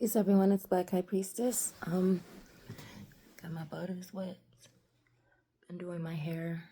Peace everyone, it's Black High Priestess. Got my butters wet. Been doing my hair.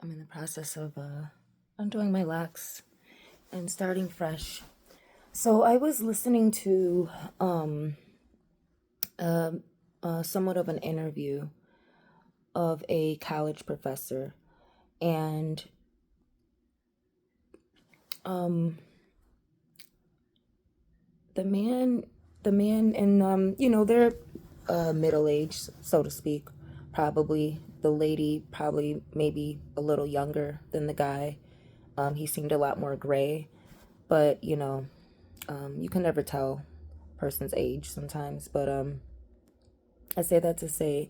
I'm in the process of undoing my locks and starting fresh. So I was listening to somewhat of an interview of a college professor, and the man and they're middle-aged, so to speak. Probably the lady, probably maybe a little younger than the guy. He seemed a lot more gray, but you can never tell a person's age sometimes. But I say that to say,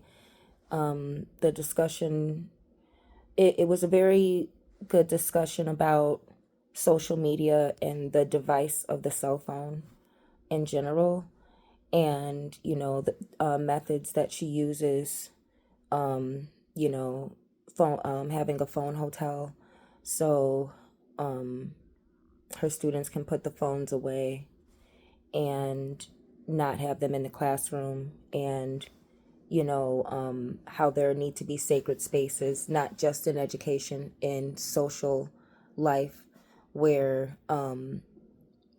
the discussion, it was a very good discussion about social media and the device of the cell phone in general, and the methods that she uses, you know phone having a phone hotel, so her students can put the phones away and not have them in the classroom, and how there need to be sacred spaces, not just in education, in social life, where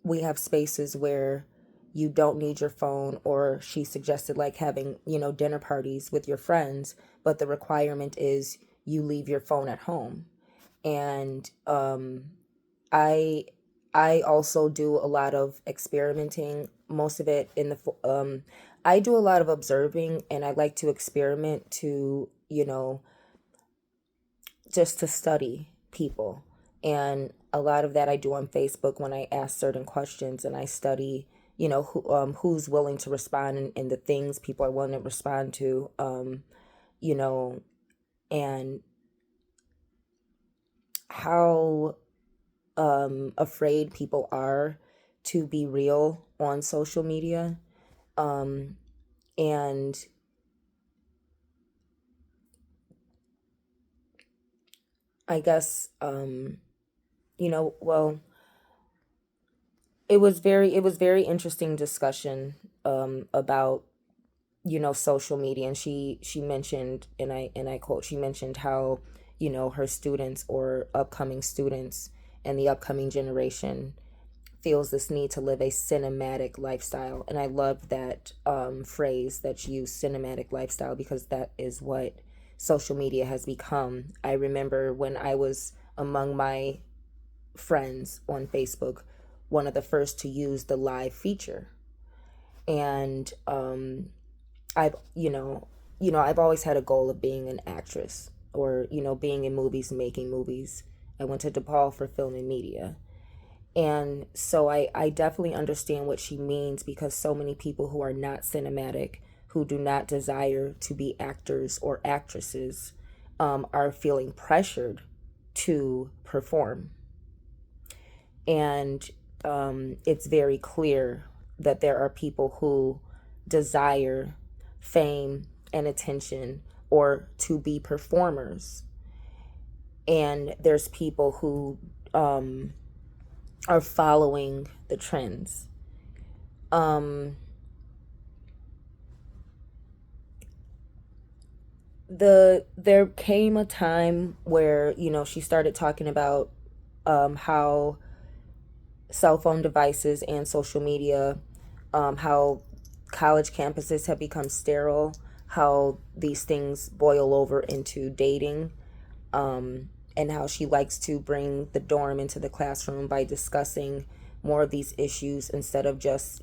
we have spaces where you don't need your phone, or she suggested like having, dinner parties with your friends, but the requirement is you leave your phone at home. And I I also do a lot of experimenting, most of it in I do a lot of observing, and I like to experiment to, just to study people. And a lot of that I do on Facebook when I ask certain questions, and I study, who's willing to respond, and the things people are willing to respond to, you know, and how afraid people are to be real on social media. Um, and I guess, well, it was very interesting discussion about social media. And she mentioned, and I quote, she mentioned how her students, or upcoming students, and the upcoming generation feels this need to live a cinematic lifestyle. And I love that phrase that you use, cinematic lifestyle, because that is what social media has become. I remember when I was among my friends on Facebook, one of the first to use the live feature. And I've I've always had a goal of being an actress, or being in movies, making movies. I went to DePaul for film and media. And so I definitely understand what she means, because so many people who are not cinematic, who do not desire to be actors or actresses, are feeling pressured to perform. And it's very clear that there are people who desire fame and attention, or to be performers. And there's people who are following the trends. Um, there came a time where she started talking about how cell phone devices and social media, how college campuses have become sterile, how these things boil over into dating, and how she likes to bring the dorm into the classroom by discussing more of these issues, instead of just,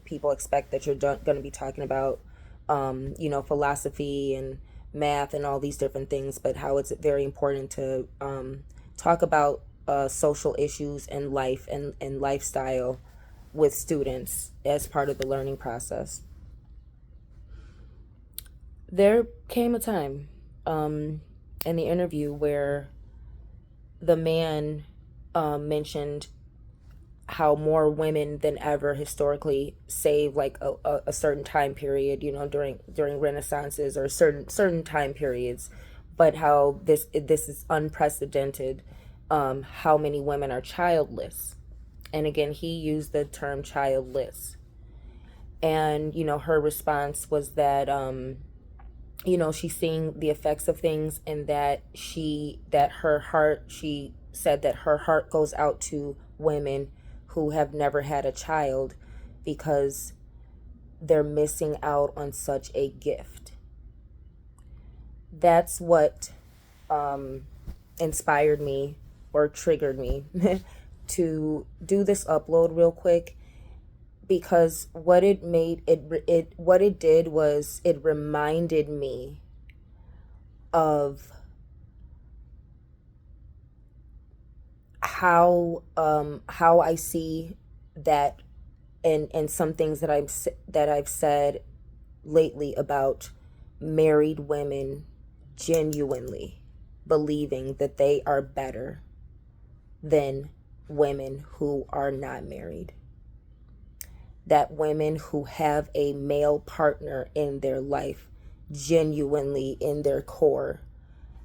people expect that you're going to be talking about, philosophy and math and all these different things, but how it's very important to talk about social issues and life, and lifestyle with students as part of the learning process. There came a time in the interview where the man mentioned how more women than ever historically save like a certain time period, during renaissances, or certain time periods, but how this is unprecedented, how many women are childless. And again, he used the term childless. And, her response was that, she's seeing the effects of things, and she said that her heart goes out to women who have never had a child because they're missing out on such a gift. That's what inspired me or triggered me to do this upload real quick, because what it did was it reminded me of how I see that, and some things that I've said lately about married women genuinely believing that they are better than women who are not married. That women who have a male partner in their life, genuinely in their core,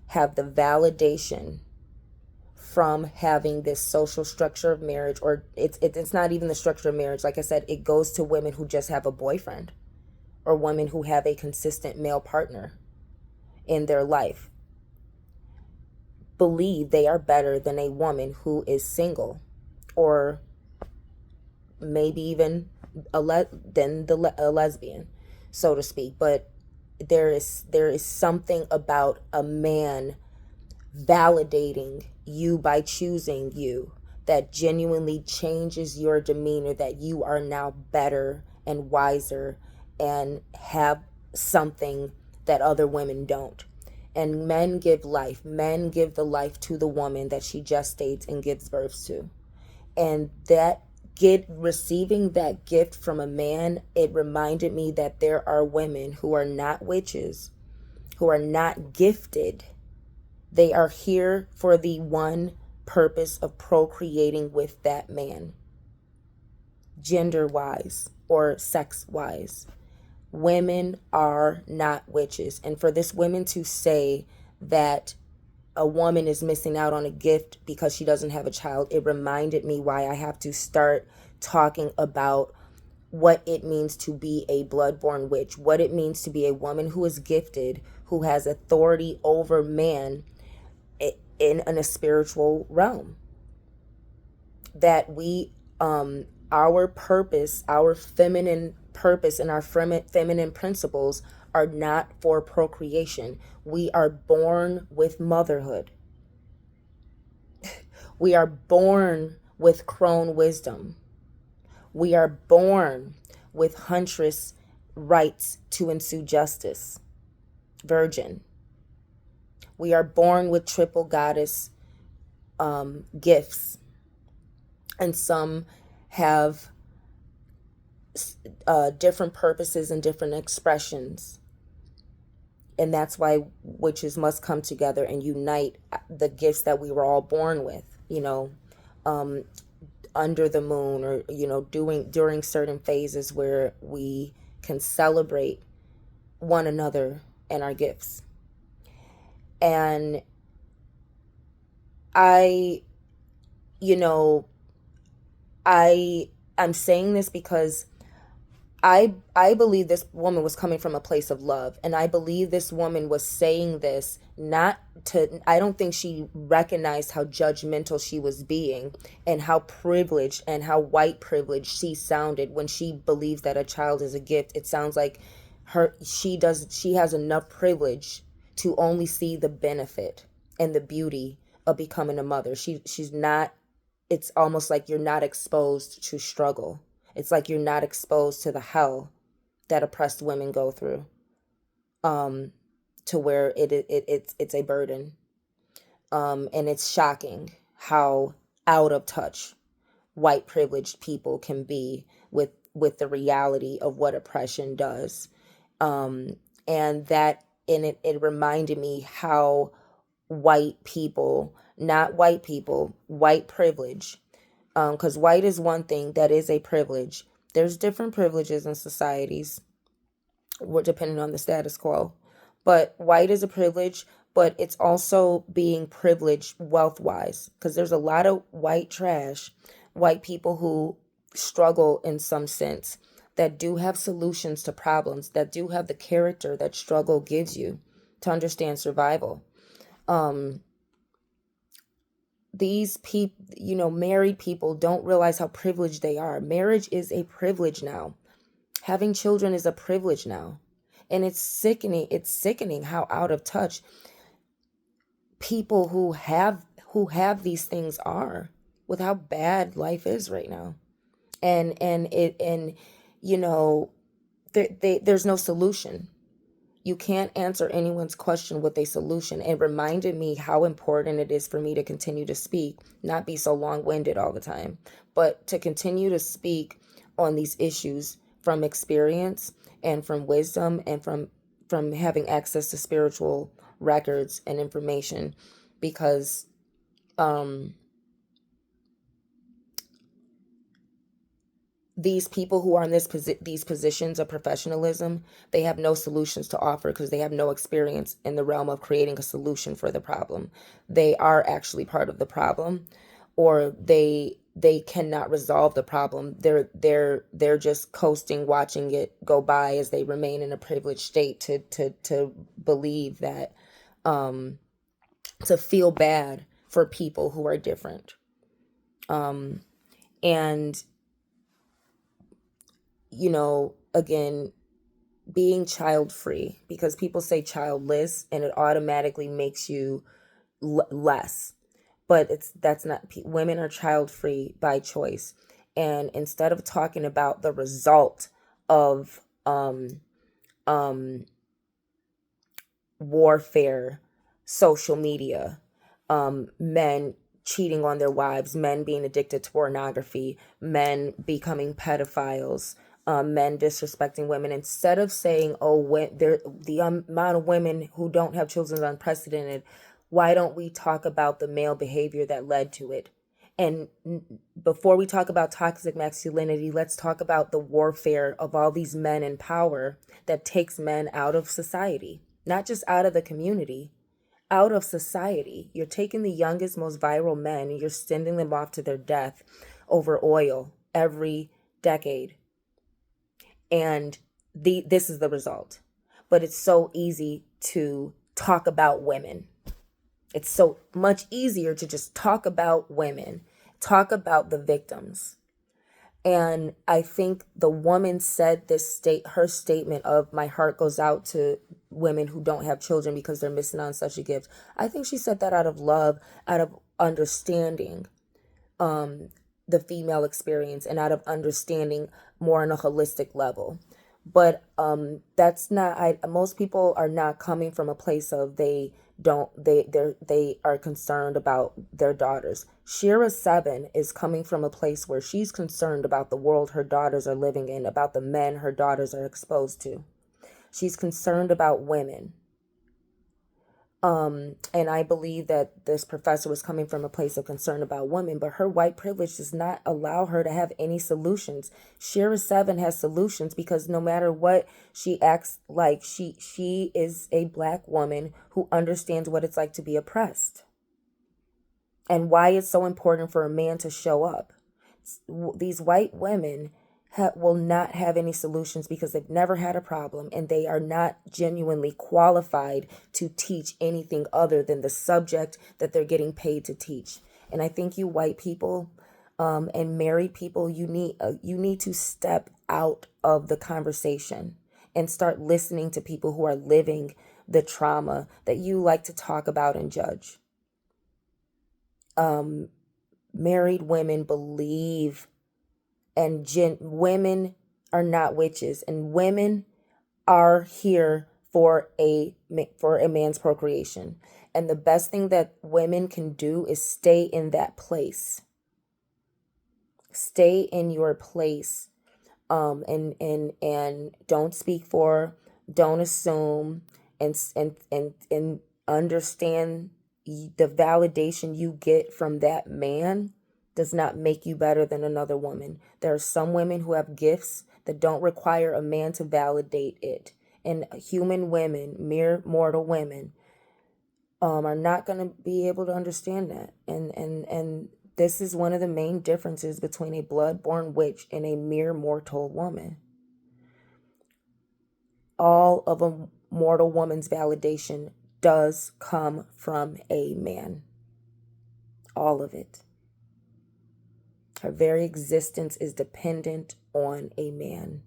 have the validation from having this social structure of marriage, or it's not even the structure of marriage. Like I said, it goes to women who just have a boyfriend, or women who have a consistent male partner in their life, believe they are better than a woman who is single, or maybe even a lesbian, so to speak. But there is something about a man validating you by choosing you that genuinely changes your demeanor, that you are now better and wiser and have something that other women don't. And men give life. Men give the life to the woman that she gestates and gives birth to. And that receiving that gift from a man, it reminded me that there are women who are not witches, who are not gifted. They are here for the one purpose of procreating with that man, gender-wise or sex-wise. Women are not witches. And for this woman to say that a woman is missing out on a gift because she doesn't have a child, it reminded me why I have to start talking about what it means to be a bloodborne witch, what it means to be a woman who is gifted, who has authority over man in a spiritual realm. That we, our purpose, our feminine purpose, and our feminine principles are not for procreation. We are born with motherhood. We are born with crone wisdom. We are born with huntress rights to ensue justice, virgin. We are born with triple goddess gifts, and some have different purposes and different expressions. And that's why witches must come together and unite the gifts that we were all born with, under the moon, or, during certain phases where we can celebrate one another and our gifts. And I'm saying this because I believe this woman was coming from a place of love, and I believe this woman was saying this I don't think she recognized how judgmental she was being, and how privileged and how white privileged she sounded when she believes that a child is a gift. It sounds like she has enough privilege to only see the benefit and the beauty of becoming a mother. She's not, it's almost like you're not exposed to struggle. It's like you're not exposed to the hell that oppressed women go through, to where it's a burden. And it's shocking how out of touch white privileged people can be with the reality of what oppression does. And it reminded me how white people, not white people, white privilege, because white is one thing, that is a privilege. There's different privileges in societies, depending on the status quo. But white is a privilege, but it's also being privileged wealth-wise, because there's a lot of white trash, white people who struggle in some sense, that do have solutions to problems, that do have the character that struggle gives you to understand survival. Um, these people, married people don't realize how privileged they are. Marriage is a privilege now. Having children is a privilege now. And it's sickening. It's sickening how out of touch people who have these things are with how bad life is right now. And you know there's no solution. You can't answer anyone's question with a solution. It reminded me how important it is for me to continue to speak, not be so long-winded all the time, but to continue to speak on these issues from experience and from wisdom and from having access to spiritual records and information, because um these people who are in these positions of professionalism, they have no solutions to offer because they have no experience in the realm of creating a solution for the problem. They are actually part of the problem, or they cannot resolve the problem. They're just coasting, watching it go by as they remain in a privileged state to believe that, um to feel bad for people who are different. um and again, being child free, because people say childless and it automatically makes you less, but that's not. Women are child free by choice. And instead of talking about the result of um warfare, social media, men cheating on their wives, men being addicted to pornography, men becoming pedophiles, men disrespecting women. Instead of saying, "Oh, the amount of women who don't have children is unprecedented," why don't we talk about the male behavior that led to it? And before we talk about toxic masculinity, let's talk about the warfare of all these men in power that takes men out of society, not just out of the community, out of society. You're taking the youngest, most viral men and you're sending them off to their death over oil every decade. And this is the result. But it's so easy to talk about women. It's so much easier to just talk about women, talk about the victims. And I think the woman said her statement of "my heart goes out to women who don't have children because they're missing on such a gift." I think she said that out of love, out of understanding the female experience, and out of understanding more on a holistic level. But that's not. Most people are not coming from a place of they are concerned about their daughters. Shira 7 is coming from a place where she's concerned about the world her daughters are living in, about the men her daughters are exposed to. She's concerned about women. And I believe that this professor was coming from a place of concern about women, but her white privilege does not allow her to have any solutions. Shira 7 has solutions because no matter what she acts like, she is a black woman who understands what it's like to be oppressed and why it's so important for a man to show up. These white women will not have any solutions because they've never had a problem, and they are not genuinely qualified to teach anything other than the subject that they're getting paid to teach. And I think you white people and married people, you need to step out of the conversation and start listening to people who are living the trauma that you like to talk about and judge. Married women believe, and women are not witches, and women are here for a man's procreation. And the best thing that women can do is stay in that place. Stay in your place, and don't speak for, don't assume, and understand the validation you get from that man does not make you better than another woman. There are some women who have gifts that don't require a man to validate it. And human women, mere mortal women, are not going to be able to understand that. And this is one of the main differences between a blood-born witch and a mere mortal woman. All of a mortal woman's validation does come from a man. All of it. Her very existence is dependent on a man.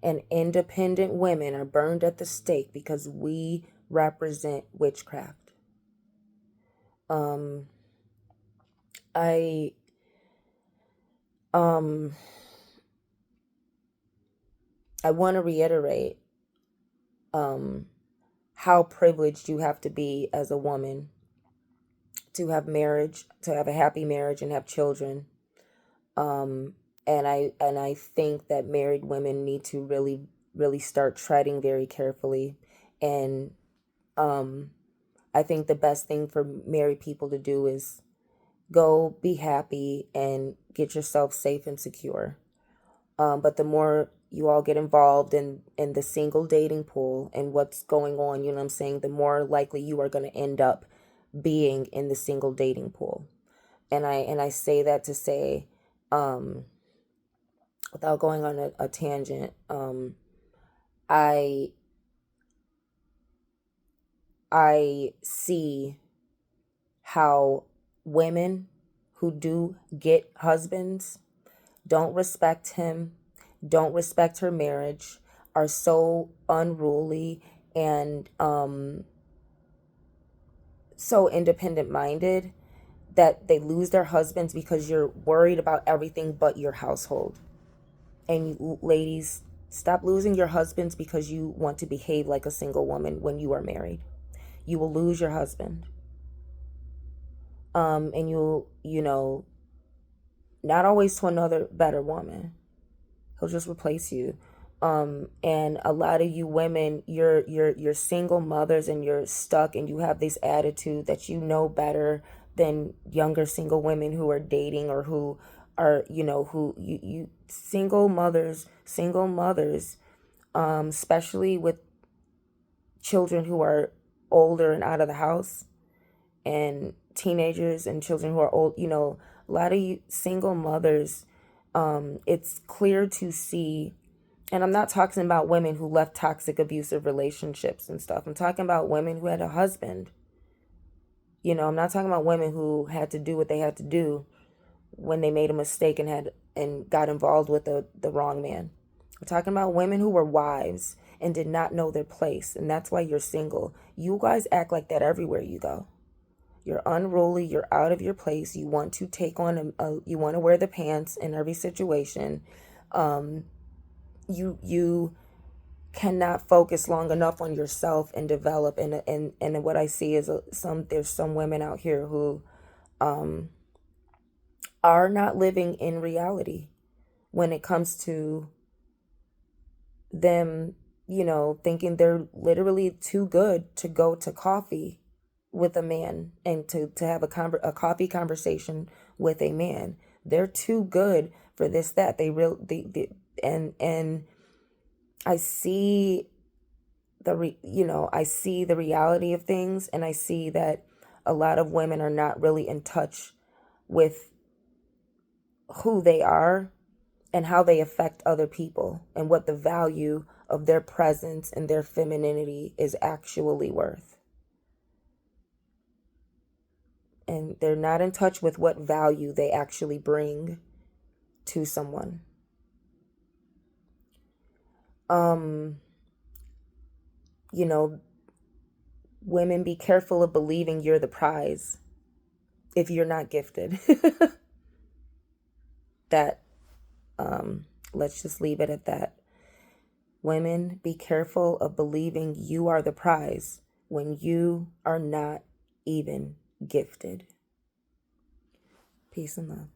And independent women are burned at the stake because we represent witchcraft. I want to reiterate how privileged you have to be as a woman to have marriage, to have a happy marriage and have children. And I think that married women need to really start treading very carefully. And I think the best thing for married people to do is go be happy and get yourself safe and secure. But the more you all get involved in the single dating pool and what's going on, you know what I'm saying, the more likely you are going to end up being in the single dating pool. And I say that to say, without going on a tangent, I see how women who do get husbands don't respect him, don't respect her marriage, are so unruly and so independent minded that they lose their husbands because you're worried about everything but your household. And ladies, stop losing your husbands because you want to behave like a single woman when you are married. You will lose your husband. And you'll, not always to another better woman. He'll just replace you. And a lot of you women, you're single mothers and you're stuck and you have this attitude that you know better than younger single women who are dating or who are, who you single mothers, especially with children who are older and out of the house, and teenagers and children who are old, a lot of you single mothers, it's clear to see, and I'm not talking about women who left toxic, abusive relationships and stuff. I'm talking about women who had a husband. I'm not talking about women who had to do what they had to do when they made a mistake and got involved with the wrong man. We're talking about women who were wives and did not know their place, and that's why you're single. You guys act like that everywhere you go. You're unruly, you're out of your place, you want to take on you want to wear the pants in every situation. You cannot focus long enough on yourself and develop, and what I see is there's some women out here who are not living in reality when it comes to them, thinking they're literally too good to go to coffee with a man and to have a coffee conversation with a man. They're too good for this, that and I see I see the reality of things, and I see that a lot of women are not really in touch with who they are and how they affect other people and what the value of their presence and their femininity is actually worth. And they're not in touch with what value they actually bring to someone. Women, be careful of believing you're the prize if you're not gifted. That, let's just leave it at that. Women, be careful of believing you are the prize when you are not even gifted. Peace and love.